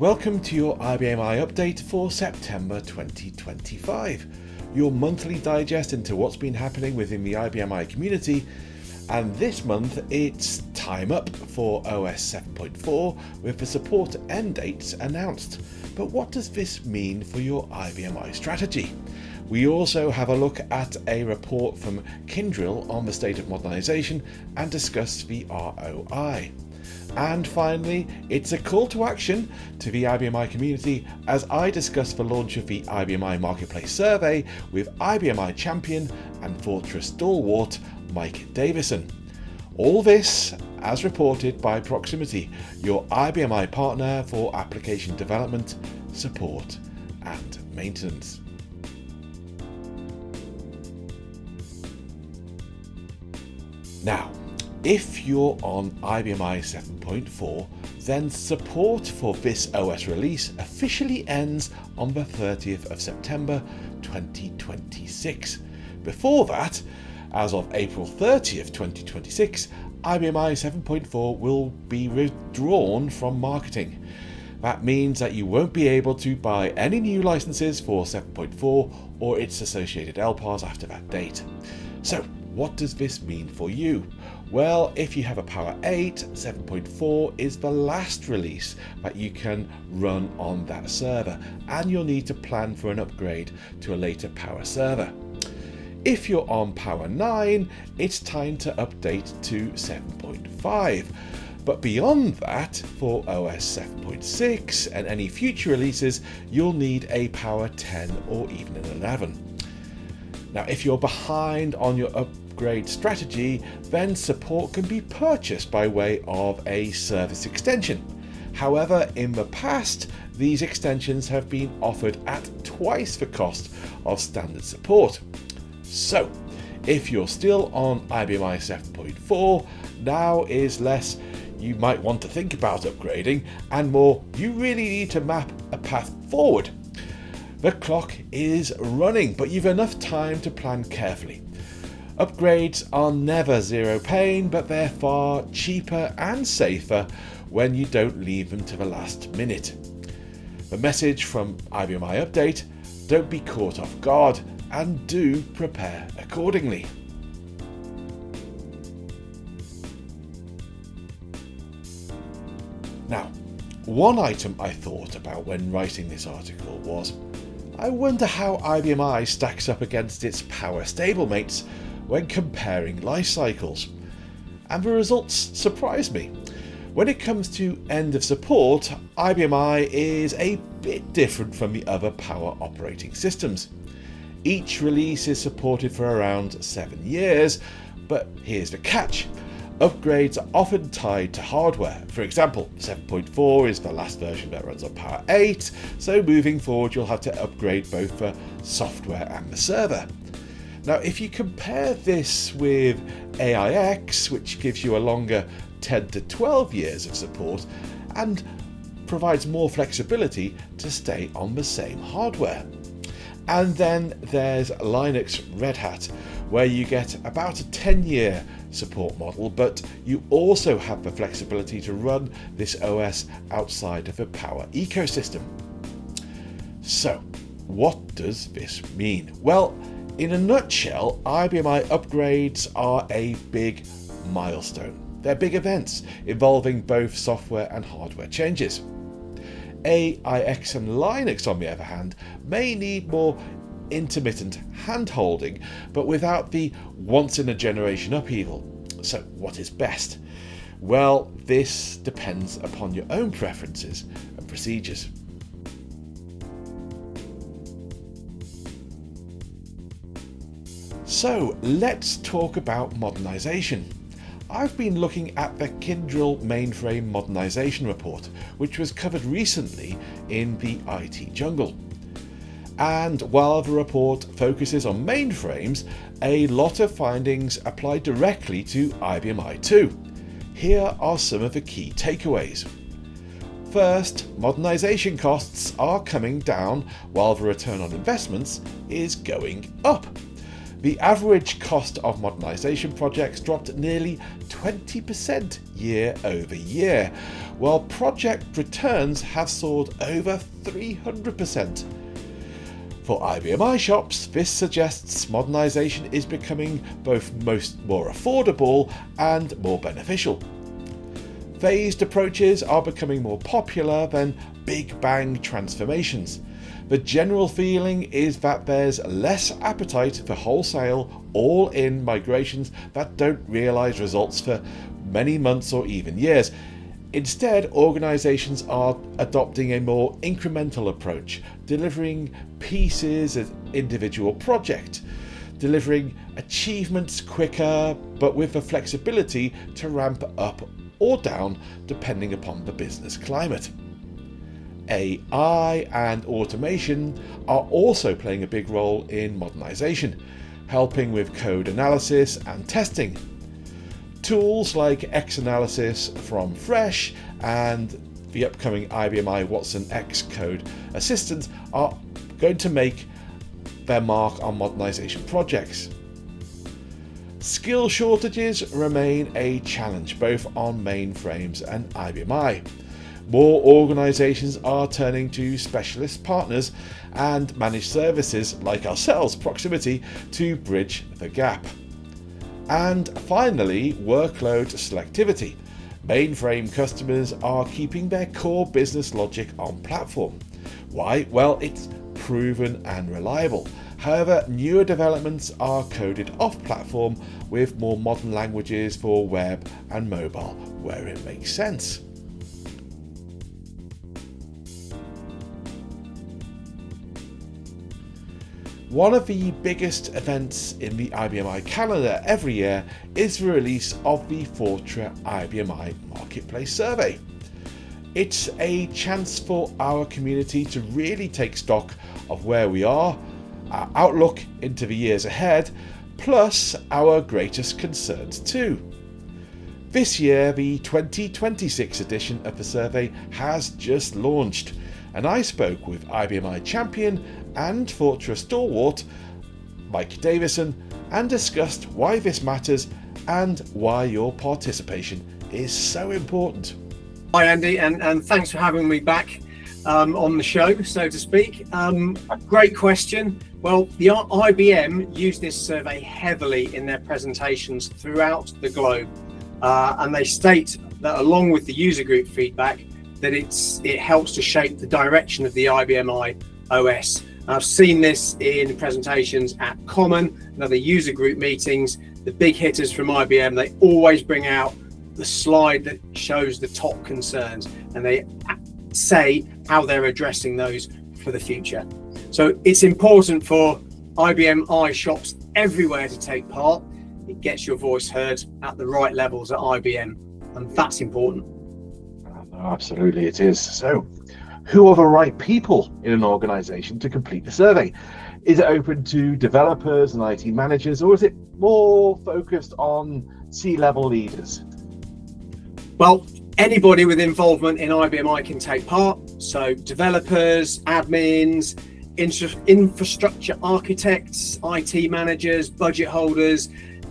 Welcome to your IBM I update for September 2025, your monthly digest into what's been happening within the IBM I community. And this month it's time up for OS 7.4 with the support end dates announced. But what does this mean for your IBM I strategy? We also have a look at a report from Kyndryl on the state of modernization and discuss the ROI. And finally, it's a call to action to the IBM I community as I discuss the launch of the IBM I Marketplace survey with IBM I champion and Forta stalwart Mike Davison. All this as reported by Proximity, your IBM I partner for application development, support and maintenance. Now, if you're on IBM I 7.4, then support for this OS release officially ends on the 30th of September 2026. Before that, as of April 30th 2026, IBM I 7.4 will be withdrawn from marketing. That means that you won't be able to buy any new licenses for 7.4 or its associated LPARs after that date. So, what does this mean for you? Well, if you have a Power 8, 7.4 is the last release that you can run on that server, and you'll need to plan for an upgrade to a later Power server. If you're on Power 9, it's time to update to 7.5. But beyond that, for OS 7.6 and any future releases, you'll need a Power 10 or even an 11. Now, if you're behind on your upgrade strategy, then support can be purchased by way of a service extension. However, in the past, these extensions have been offered at twice the cost of standard support. So, if you're still on IBM I 7.4, now is less you might want to think about upgrading, and more you really need to map a path forward. The clock is running, but you've enough time to plan carefully. Upgrades are never zero pain, but they're far cheaper and safer when you don't leave them to the last minute. The message from IBM I Update: don't be caught off guard and do prepare accordingly. Now, one item I thought about when writing this article was, I wonder how IBM I stacks up against its Power stablemates when comparing Lifecycles. And the results surprised me. When it comes to end of support, IBM I is a bit different from the other Power operating systems. Each release is supported for around 7 years, but here's the catch. Upgrades are often tied to hardware. For example, 7.4 is the last version that runs on Power 8, so moving forward you'll have to upgrade both the software and the server. Now, if you compare this with AIX, which gives you a longer 10 to 12 years of support and provides more flexibility to stay on the same hardware. And then there's Linux Red Hat, where you get about a 10-year support model, but you also have the flexibility to run this OS outside of the Power ecosystem. So, what does this mean? Well, in a nutshell, IBM I upgrades are a big milestone. They're big events involving both software and hardware changes. AIX and Linux, on the other hand, may need more intermittent hand-holding, but without the once-in-a-generation upheaval. So what is best? Well, this depends upon your own preferences and procedures. So let's talk about modernization. I've been looking at the Kyndryl Mainframe Modernization Report, which was covered recently in the IT Jungle. And while the report focuses on mainframes, a lot of findings apply directly to IBM I too. Here are some of the key takeaways. First, modernization costs are coming down while the return on investments is going up. The average cost of modernisation projects dropped nearly 20% year over year, while project returns have soared over 300%. For IBM shops, this suggests modernisation is becoming both more affordable and more beneficial. Phased approaches are becoming more popular than big bang transformations. The general feeling is that there's less appetite for wholesale, all-in migrations that don't realise results for many months or even years. Instead, organisations are adopting a more incremental approach, delivering pieces as individual project, delivering achievements quicker, but with the flexibility to ramp up or down depending upon the business climate. AI and automation are also playing a big role in modernisation, helping with code analysis and testing. Tools like X-Analysis from Fresh and the upcoming IBM Watson X Code Assistant are going to make their mark on modernisation projects. Skill shortages remain a challenge both on mainframes and IBM. More organisations are turning to specialist partners and managed services like ourselves, Proximity, to bridge the gap. And finally, workload selectivity. Mainframe customers are keeping their core business logic on platform. Why? Well, it's proven and reliable. However, newer developments are coded off platform with more modern languages for web and mobile where it makes sense. One of the biggest events in the IBM calendar every year is the release of the Forta IBM Marketplace Survey. It's a chance for our community to really take stock of where we are, our outlook into the years ahead, plus our greatest concerns too. This year, the 2026 edition of the survey has just launched, and I spoke with IBM champion and Forta stalwart Mike Davison and discussed why this matters and why your participation is so important. Hi Andy, and thanks for having me back on the show, so to speak. Great question. Well, the IBM use this survey heavily in their presentations throughout the globe, and they state that along with the user group feedback, that it helps to shape the direction of the IBM OS. I've seen this in presentations at Common and other user group meetings. The big hitters from IBM, they always bring out the slide that shows the top concerns, and they say how they're addressing those for the future. So it's important for IBM shops everywhere to take part. It gets your voice heard at the right levels at IBM, and that's important. Absolutely it is. So who are the right people in an organisation to complete the survey? Is it open to developers and IT managers, or is it more focused on C-level leaders? Well, anybody with involvement in IBM can take part. So developers, admins, infrastructure architects, IT managers, budget holders,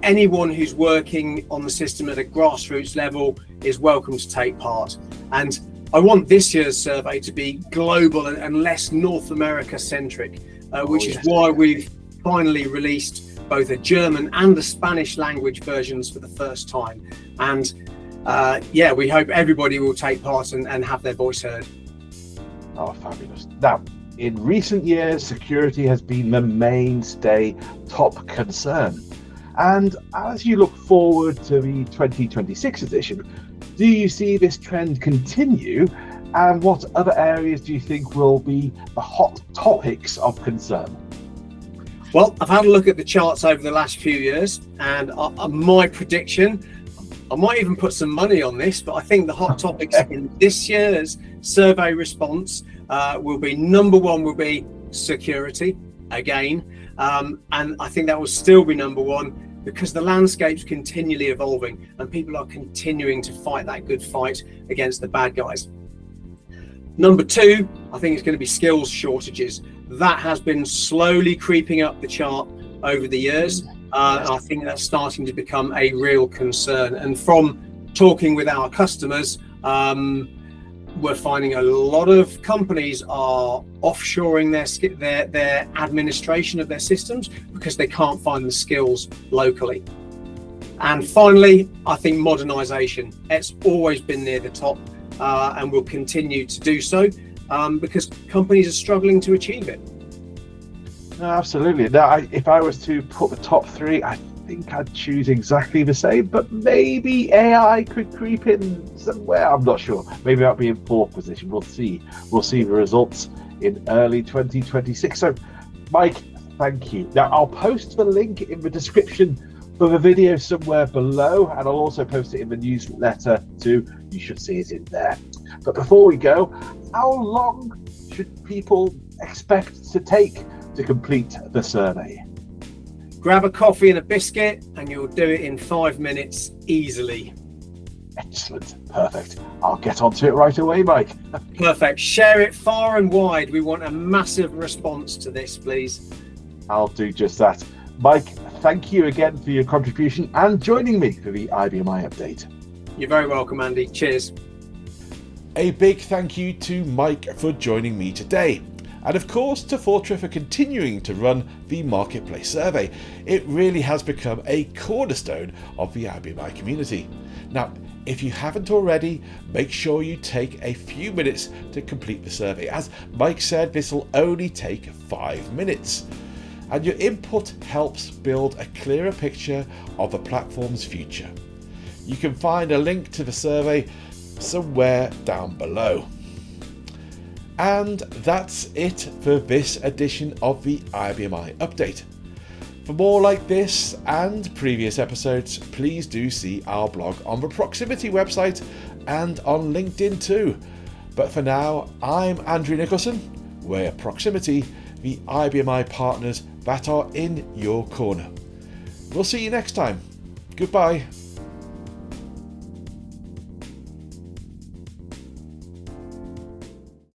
anyone who's working on the system at a grassroots level is welcome to take part. And I want this year's survey to be global and less North America centric, which is why we've finally released both a German and a Spanish language versions for the first time. And we hope everybody will take part and have their voice heard. Oh, fabulous. Now, in recent years, security has been the mainstay top concern. And as you look forward to the 2026 edition, do you see this trend continue? And what other areas do you think will be the hot topics of concern? Well, I've had a look at the charts over the last few years, and my prediction, I might even put some money on this, but I think the hot topics in this year's survey response will be, number one will be security again. And I think that will still be number one because the landscape's continually evolving and people are continuing to fight that good fight against the bad guys. Number two, I think it's going to be skills shortages. That has been slowly creeping up the chart over the years. I think that's starting to become a real concern. And from talking with our customers, we're finding a lot of companies are offshoring their administration of their systems because they can't find the skills locally. And finally, I think modernization. It's always been near the top and will continue to do so because companies are struggling to achieve it. No, absolutely. Now, if I was to put the top three, I think I'd choose exactly the same, but maybe AI could creep in somewhere. I'm not sure. Maybe I'll be in fourth position. We'll see. We'll see the results in early 2026. So, Mike, thank you. Now, I'll post the link in the description for the video somewhere below, and I'll also post it in the newsletter too. You should see it in there. But before we go, how long should people expect to take to complete the survey? Grab a coffee and a biscuit and you'll do it in 5 minutes easily. Excellent. Perfect. I'll get onto it right away, Mike. Perfect. Share it far and wide. We want a massive response to this, please. I'll do just that. Mike, thank you again for your contribution and joining me for the IBMI update. You're very welcome, Andy. Cheers. A big thank you to Mike for joining me today. And of course to Forta for continuing to run the Marketplace survey. It really has become a cornerstone of the IBMI community. Now, if you haven't already, make sure you take a few minutes to complete the survey. As Mike said, this will only take 5 minutes. And your input helps build a clearer picture of the platform's future. You can find a link to the survey somewhere down below. And that's it for this edition of the IBMI update. For more like this and previous episodes, please do see our blog on the Proximity website and on LinkedIn too. But for now, I'm Andrew Nicholson. We're Proximity, the IBMI partners that are in your corner. We'll see you next time. Goodbye.